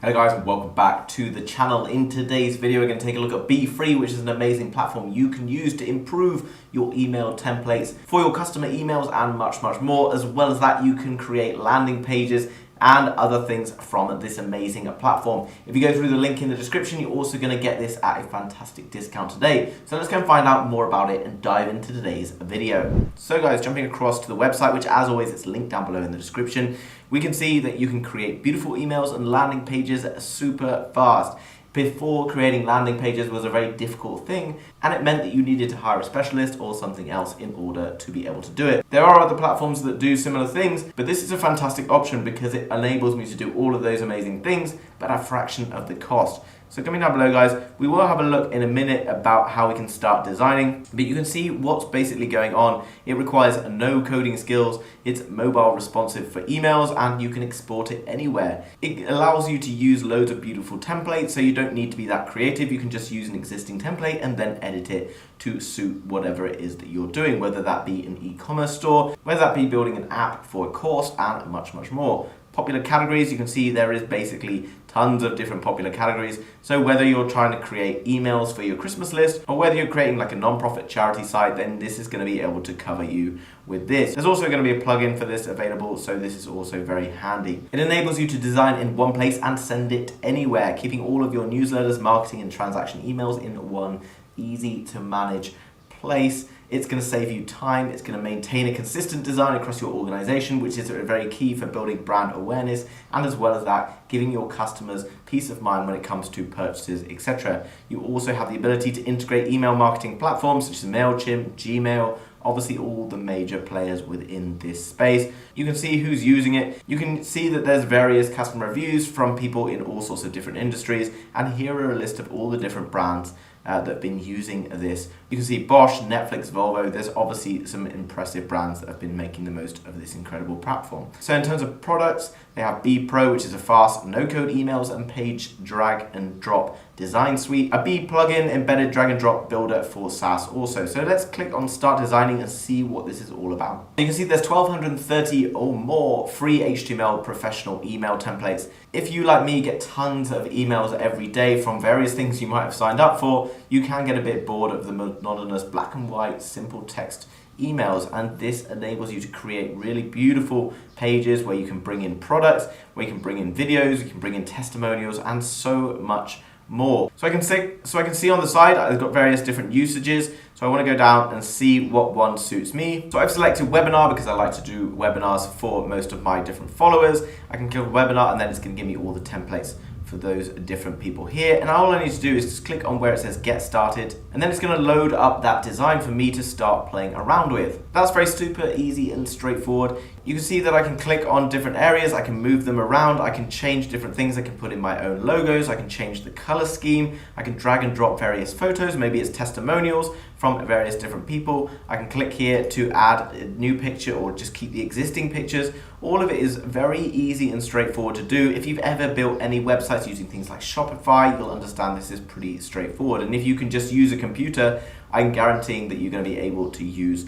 Hello guys, and welcome back to the channel. In today's video, we're going to take a look at BEEFree, which is an amazing platform you can use to improve your email templates for your customer emails and much more. As well as that, you can create landing pages and other things from this amazing platform. If you go through the link in the description, you're also going to get this at a fantastic discount today. So let's go and find out more about it and dive into today's video. So guys, jumping across to the website, which as always, it's linked down below in the description, we can see that you can create beautiful emails and landing pages super fast. Before, creating landing pages was a very difficult thing, and it meant that you needed to hire a specialist or something else in order to be able to do it. There are other platforms that do similar things, but this is a fantastic option because it enables me to do all of those amazing things, but at a fraction of the cost. So coming down below, guys, we will have a look in a minute about how we can start designing, but you can see what's basically going on. It requires no coding skills, it's mobile responsive for emails, and you can export it anywhere. It allows you to use loads of beautiful templates, so you don't need to be that creative. You can just use an existing template and then edit it to suit whatever it is that you're doing, whether that be an e-commerce store, whether that be building an app for a course, and much more. Popular categories, you can see there is basically tons of different popular categories. So whether you're trying to create emails for your Christmas list or whether you're creating like a non-profit charity site, then this is going to be able to cover you with this. There's also going to be a plugin for this available, so this is also very handy. It enables you to design in one place and send it anywhere, keeping all of your newsletters, marketing and transaction emails in one easy to manage place. It's going to save you time. It's going to maintain a consistent design across your organization, which is very key for building brand awareness, and as well as that, giving your customers peace of mind when it comes to purchases, etc. You also have the ability to integrate email marketing platforms such as MailChimp, Gmail, obviously all the major players within this space. You can see who's using it. You can see that there's various customer reviews from people in all sorts of different industries, and here are a list of all the different brands that have been using this. You can see Bosch, Netflix, Volvo. There's obviously some impressive brands that have been making the most of this incredible platform. So in terms of products, they have BEEFree, which is a fast no-code emails and page drag and drop design suite, a Bee plugin embedded drag and drop builder for SaaS also. So let's click on start designing and see what this is all about. You can see there's 1,230 or more free HTML professional email templates. If you, like me, get tons of emails every day from various things you might have signed up for, you can get a bit bored of the monotonous black and white simple text emails, and this enables you to create really beautiful pages where you can bring in products, where you can bring in videos, you can bring in testimonials, and so much more. So I can see on the side I've got various different usages. So I want to go down and see what one suits me. So I've selected webinar because I like to do webinars for most of my different followers. I can click webinar and then it's going to give me all the templates for those different people here, and all I need to do is just click on where it says get started, and then it's going to load up that design for me to start playing around with. That's very super easy and straightforward. You can see that I can click on different areas, I can move them around, I can change different things, I can put in my own logos, I can change the color scheme, I can drag and drop various photos, maybe it's testimonials from various different people. I can click here to add a new picture or just keep the existing pictures. All of it is very easy and straightforward to do. If you've ever built any websites using things like Shopify, you'll understand this is pretty straightforward. And if you can just use a computer, I'm guaranteeing that you're going to be able to use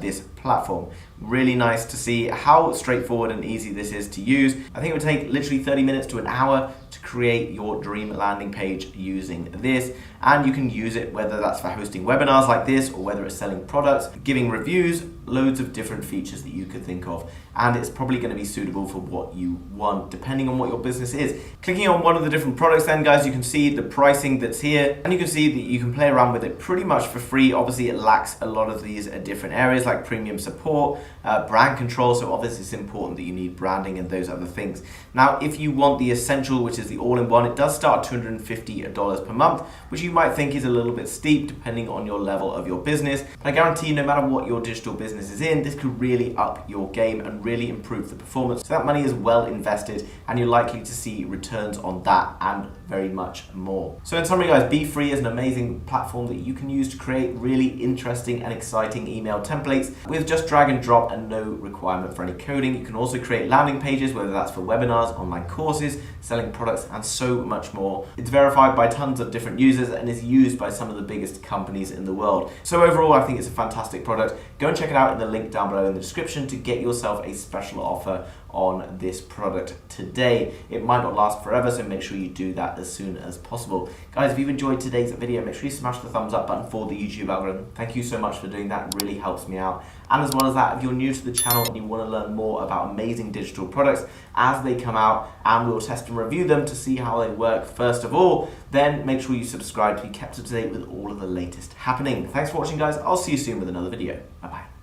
this platform. Really nice to see how straightforward and easy this is to use. I think it would take literally 30 minutes to an hour to create your dream landing page using this, and you can use it whether that's for hosting webinars like this or whether it's selling products, giving reviews, loads of different features that you could think of, and it's probably going to be suitable for what you want depending on what your business is. Clicking on one of the different products then, guys, you can see the pricing that's here, and you can see that you can play around with it pretty much for free. Obviously it lacks a lot of these different areas like premium support, brand control, so obviously it's important that you need branding and those other things. Now if you want the essential, which is the all-in-one, it does start at $250 per month, which you might think is a little bit steep depending on your level of your business, but I guarantee no matter what your digital business is in, this could really up your game and really improve the performance. So that money is well invested and you're likely to see returns on that and very much more. So in summary, guys, BEEFree is an amazing platform that you can use to create really interesting and exciting email templates with just drag and drop and no requirement for any coding. You can also create landing pages, whether that's for webinars, online courses, selling products, and so much more. It's verified by tons of different users and is used by some of the biggest companies in the world. So overall, I think it's a fantastic product. Go and check it out out in the link down below in the description to get yourself a special offer on this product today. It might not last forever, so make sure you do that as soon as possible. Guys, if you've enjoyed today's video, make sure you smash the thumbs up button for the YouTube algorithm. Thank you so much for doing that, it really helps me out. And as well as that, if you're new to the channel and you want to learn more about amazing digital products as they come out, and we'll test and review them to see how they work first of all, then make sure you subscribe to be kept up to date with all of the latest happening. Thanks for watching, guys. I'll see you soon with another video. Bye-bye.